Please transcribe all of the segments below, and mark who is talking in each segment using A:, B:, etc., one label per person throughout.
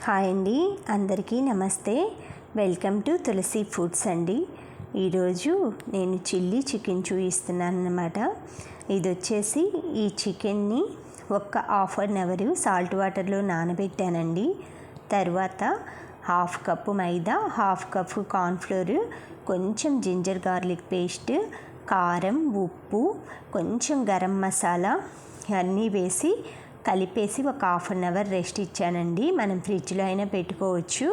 A: Hi అండి, అందరికీ నమస్తే. వెల్కమ్ టు తులసి ఫుడ్స్ అండి. ఈరోజు నేను చిల్లీ చికెన్ చూపిస్తున్నాను అన్నమాట. ఇది వచ్చేసి ఈ చికెన్ని ఒక హాఫ్ అన్ అవర్ సాల్ట్ వాటర్లో నానబెట్టానండి. తర్వాత హాఫ్ కప్పు మైదా, హాఫ్ కప్పు కార్న్ఫ్లోర్, కొంచెం జింజర్ గార్లిక్ పేస్ట్, కారం, ఉప్పు, కొంచెం గరం మసాలా అన్నీ వేసి కలిపేసి ఒక హాఫ్ అన్ అవర్ రెస్ట్ ఇచ్చానండి. మనం ఫ్రిడ్జ్లో అయినా పెట్టుకోవచ్చు,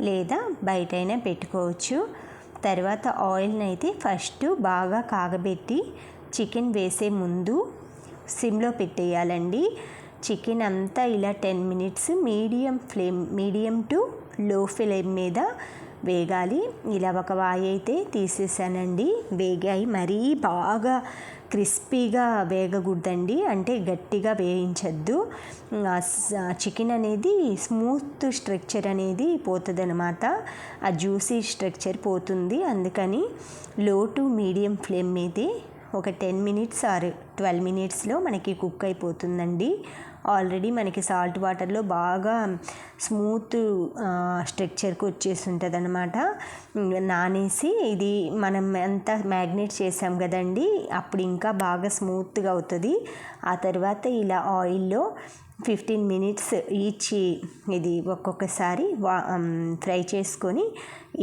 A: లేదా బయట అయినా పెట్టుకోవచ్చు. తర్వాత ఆయిల్ని అయితే ఫస్ట్ బాగా కాగబెట్టి చికెన్ వేసే ముందు సిమ్లో పెట్టేయాలండి. చికెన్ అంతా ఇలా 10 మినిట్స్ మీడియం టు లో ఫ్లేమ్ మీద వేగాలి. ఇలా ఒక వాయి అయితే తీసేసానండి. వేగాయి, మరీ బాగా క్రిస్పీగా వేగకూడదండి, అంటే గట్టిగా వేయించద్దు. చికెన్ అనేది స్మూత్ స్ట్రక్చర్ అనేది పోతుంది అనమాట, ఆ జ్యూసీ స్ట్రక్చర్ పోతుంది. అందుకని లో టు మీడియం ఫ్లేమ్ మీదే ఒక 10 మినిట్స్ ఆర్ 12 మినిట్స్లో మనకి కుక్ అయిపోతుందండి. ఆల్రెడీ మనకి సాల్ట్ వాటర్లో బాగా స్మూత్ స్ట్రక్చర్కి వచ్చేసి ఉంటుంది అనమాట. నానేసి ఇది మనం ఎంత మ్యాగ్నేట్ చేసాం కదండి, అప్పుడు ఇంకా బాగా స్మూత్గా అవుతుంది. ఆ తర్వాత ఇలా ఆయిల్లో 15 మినిట్స్ ఈచ్ ఇది ఒక్కొక్కసారి ఫ్రై చేసుకొని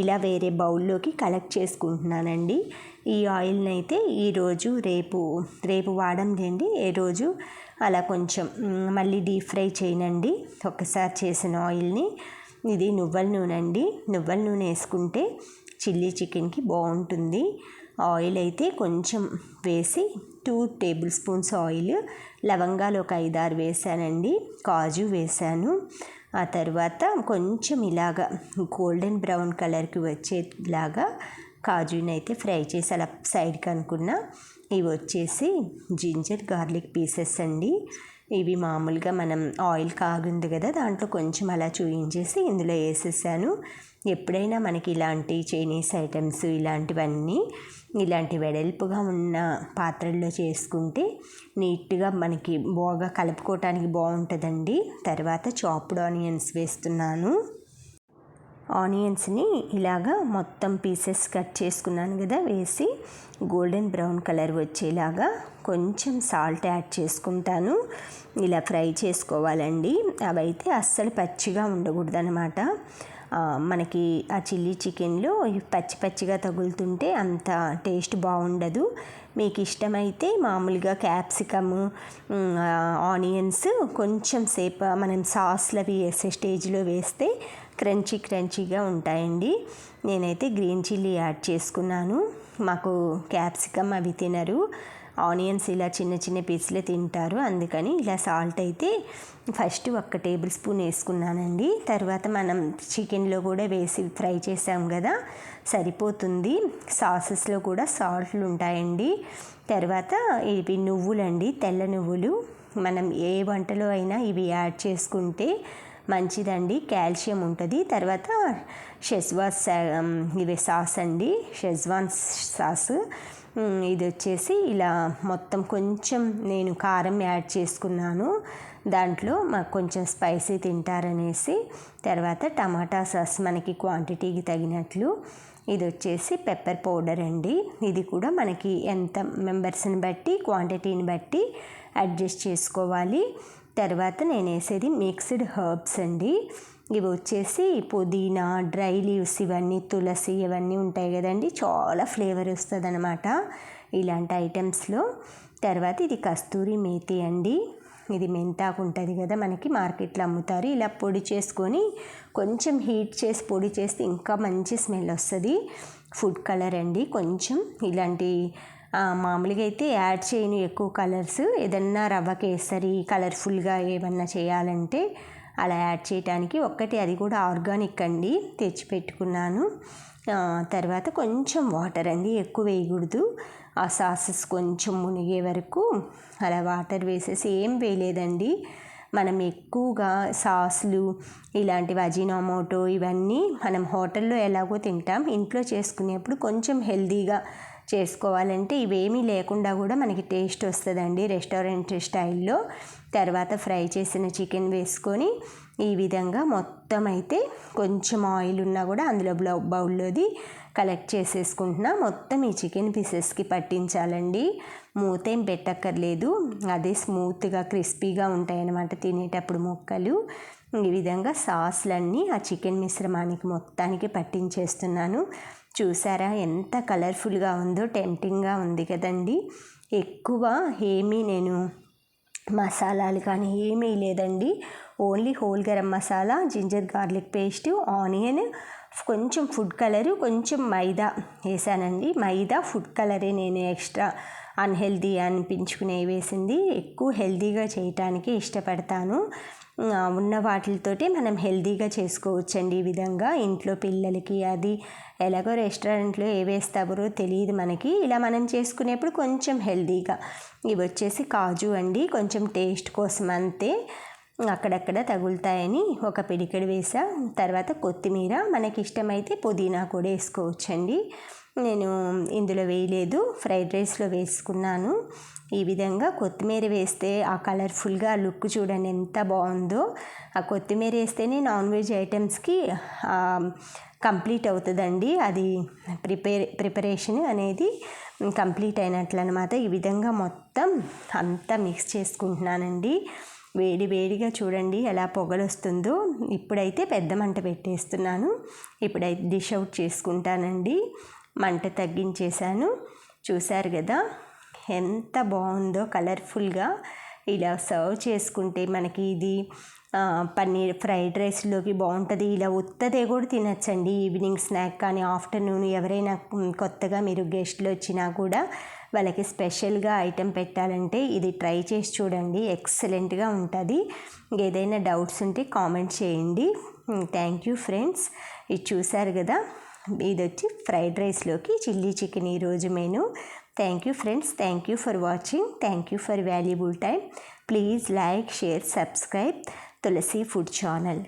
A: ఇలా వేరే బౌల్లోకి కలెక్ట్ చేసుకుంటున్నానండి. ఈ ఆయిల్ని అయితే ఈరోజు రేపు వాడండి. ఏ రోజు అలా కొంచెం మళ్ళీ డీప్ ఫ్రై చేయనండి ఒకసారి చేసిన ఆయిల్ని. ఇది నువ్వుల నూనె అండి. నువ్వుల నూనె వేసుకుంటే చిల్లీ చికెన్కి బాగుంటుంది. ఆయిల్ అయితే కొంచెం వేసి 2 టేబుల్ స్పూన్స్ ఆయిల్, లవంగాలు ఒక 5-6 వేసానండి, కాజు వేసాను. ఆ తర్వాత కొంచెం ఇలాగా గోల్డెన్ బ్రౌన్ కలర్కి వచ్చేలాగా కాజుని అయితే ఫ్రై చేసి అలా సైడ్కి అనుకున్నా. ఇవి వచ్చేసి జింజర్ గార్లిక్ పీసెస్ అండి. ఇవి మామూలుగా మనం ఆయిల్ కాగుంది కదా, దాంట్లో కొంచెం అలా చూయించేసి ఇందులో వేసేసాను. ఎప్పుడైనా మనకి ఇలాంటి చైనీస్ ఐటమ్స్ ఇలాంటివన్నీ ఇలాంటి వెడల్పుగా ఉన్న పాత్రల్లో చేసుకుంటే నీట్గా మనకి బాగా కలుపుకోవటానికి బాగుంటుందండి. తర్వాత చాప్డ్ ఆనియన్స్ వేస్తున్నాను. ఆనియన్స్ని ఇలాగా మొత్తం పీసెస్ కట్ చేసుకున్నాను కదా, వేసి గోల్డెన్ బ్రౌన్ కలర్ వచ్చేలాగా కొంచెం సాల్ట్ యాడ్ చేసుకుంటాను. ఇలా ఫ్రై చేసుకోవాలండి. అవైతే అస్సలు పచ్చిగా ఉండకూడదు అనమాట. మనకి ఆ చిల్లీ చికెన్లో పచ్చిగా తగులుతుంటే అంత టేస్ట్ బాగుండదు. మీకు ఇష్టమైతే మామూలుగా క్యాప్సికము, ఆనియన్స్ కొంచెం సేపు మనం సాస్లు అవి వేసే స్టేజ్లో వేస్తే క్రంచీగా ఉంటాయండి. నేనైతే గ్రీన్ చిల్లీ యాడ్ చేసుకున్నాను. మాకు క్యాప్సికమ్ అవి తినరు, ఆనియన్స్ ఇలా చిన్న పీసులే తింటారు. అందుకని ఇలా సాల్ట్ అయితే ఫస్ట్ 1 టేబుల్ స్పూన్ వేసుకున్నానండి. తర్వాత మనం చికెన్లో కూడా వేసి ఫ్రై చేసాం కదా, సరిపోతుంది. సాసెస్లో కూడా సాల్ట్లు ఉంటాయండి. తర్వాత ఇవి నువ్వులండి, తెల్ల నువ్వులు. మనం ఏ వంటలో అయినా ఇవి యాడ్ చేసుకుంటే మంచిదండి, కాల్షియం ఉంటుంది. తర్వాత ఇవి సాస్ అండి, షెజ్వాన్ సాస్. ఇది వచ్చేసి ఇలా మొత్తం కొంచెం నేను కారం యాడ్ చేసుకున్నాను దాంట్లో, మాకు కొంచెం స్పైసీ తింటారనేసి. తర్వాత టమాటా సాస్ మనకి క్వాంటిటీకి తగినట్లు. ఇది వచ్చేసి పెప్పర్ పౌడర్ అండి. ఇది కూడా మనకి ఎంత మెంబర్స్ని బట్టి క్వాంటిటీని బట్టి అడ్జస్ట్ చేసుకోవాలి. తర్వాత నేను వేసేది మిక్స్డ్ హర్బ్స్ అండి. ఇవి వచ్చేసి పుదీనా, డ్రై లీవ్స్, ఇవన్నీ తులసి ఇవన్నీ ఉంటాయి కదండి, చాలా ఫ్లేవర్ వస్తుంది అనమాట ఇలాంటి ఐటమ్స్లో. తర్వాత ఇది కస్తూరి మేతి అండి. ఇది మెంతాకు ఉంటుంది కదా, మనకి మార్కెట్లో అమ్ముతారు. ఇలా పొడి చేసుకొని కొంచెం హీట్ చేసి పొడి చేస్తే ఇంకా మంచి స్మెల్ వస్తుంది. ఫుడ్ కలర్ అండి. కొంచెం ఇలాంటి మామూలుగా అయితే యాడ్ చేయను ఎక్కువ కలర్స్. ఏదన్నా రవ్వ కేసరి కలర్ఫుల్గా ఏమన్నా చేయాలంటే అలా యాడ్ చేయడానికి ఒక్కటి, అది కూడా ఆర్గానిక్ అండి, తెచ్చిపెట్టుకున్నాను. తర్వాత కొంచెం వాటర్ అండి, ఎక్కువ వేయకూడదు. ఆ సాసెస్ కొంచెం మునిగే వరకు అలా వాటర్ వేసేసి, ఏం వేయలేదండి. మనం ఎక్కువగా సాస్లు ఇలాంటివి అజినోమోటో ఇవన్నీ మనం హోటల్లో ఎలాగో తింటాం, ఇంట్లో చేసుకునేప్పుడు కొంచెం హెల్తీగా చేసుకోవాలంటే ఇవేమీ లేకుండా కూడా మనకి టేస్ట్ వస్తుందండి రెస్టారెంట్ స్టైల్లో. తర్వాత ఫ్రై చేసిన చికెన్ వేసుకొని ఈ విధంగా మొత్తం అయితే కొంచెం ఆయిల్ ఉన్నా కూడా అందులో బౌల్లోది కలెక్ట్ చేసేసుకుంటున్నా. మొత్తం ఈ చికెన్ పీసెస్కి పట్టించాలండి. మూతేం పెట్టక్కర్లేదు, అదే స్మూత్గా క్రిస్పీగా ఉంటాయి అన్నమాట తినేటప్పుడు ముక్కలు. ఈ విధంగా సాస్లన్నీ ఆ చికెన్ మిశ్రమానికి మొత్తానికి పట్టించేస్తున్నాను. చూసారా ఎంత కలర్ఫుల్గా ఉందో, టెంప్టింగ్గా ఉంది కదండి. ఎక్కువ ఏమీ నేను మసాలాలు కానీ ఏమీ లేదండి. Only whole garam masala, ginger garlic paste, onion, కొంచెం ఫుడ్ కలరు, కొంచెం మైదా వేసానండి. మైదా ఫుడ్ కలరే నేను ఎక్స్ట్రా అన్హెల్దీ అనిపించుకునే వేసింది. ఎక్కువ హెల్దీగా చేయటానికి ఇష్టపడతాను. ఉన్న వాటితోటే మనం హెల్దీగా చేసుకోవచ్చండి. ఈ విధంగా ఇంట్లో పిల్లలకి అది ఎలాగో రెస్టారెంట్లో ఏ వేస్తారో తెలియదు మనకి. ఇలా మనం చేసుకునేప్పుడు కొంచెం హెల్దీగా. ఇవి వచ్చేసి కాజు అండి, కొంచెం టేస్ట్ కోసం అంతే, అక్కడక్కడ తగులుతాయని ఒక పిడికెడు వేసా. తర్వాత కొత్తిమీర, మనకి ఇష్టమైతే పుదీనా కూడా వేసుకోవచ్చండి. నేను ఇందులో వేయలేదు, ఫ్రైడ్ రైస్లో వేసుకున్నాను. ఈ విధంగా కొత్తిమీర వేస్తే ఆ కలర్ఫుల్గా లుక్ చూడండి ఎంత బాగుందో. ఆ కొత్తిమీర వేస్తేనే నాన్ వెజ్ ఐటమ్స్కి కంప్లీట్ అవుతుందండి. అది ప్రిపరేషన్ అనేది కంప్లీట్ అయినట్లు అనమాట. ఈ విధంగా మొత్తం అంతా మిక్స్ చేసుకుంటున్నానండి. వేడి వేడిగా చూడండి ఎలా పొగలు వస్తుందో. ఇప్పుడైతే పెద్ద మంట పెట్టేస్తున్నాను. ఇప్పుడైతే డిష్ అవుట్ చేసుకుంటానండి. మంట తగ్గించేశాను. చూశారు కదా ఎంత బాగుందో కలర్ఫుల్గా. ఇలా సర్వ్ చేసుకుంటే మనకి ఇది పన్నీర్ ఫ్రైడ్ రైస్లోకి బాగుంటుంది. ఇలా ఉత్తదే కూడా తినచ్చండి, ఈవినింగ్ స్నాక్ కానీ ఆఫ్టర్నూన్ ఎవరైనా కొత్తగా మీరు గెస్ట్లు వచ్చినా కూడా వాళ్ళకి స్పెషల్గా ఐటెం పెట్టాలంటే ఇది ట్రై చేసి చూడండి, ఎక్సలెంట్గా ఉంటుంది. ఏదైనా డౌట్స్ ఉంటే కామెంట్ చేయండి. Thank you friends. ఇది చూశారు కదా, ఇది వచ్చి ఫ్రైడ్ రైస్లోకి చిల్లీ చికెన్ ఈరోజు menu. Thank you friends. Thank you for watching. Thank you for valuable time. Please like, share, subscribe Tulasi food channel.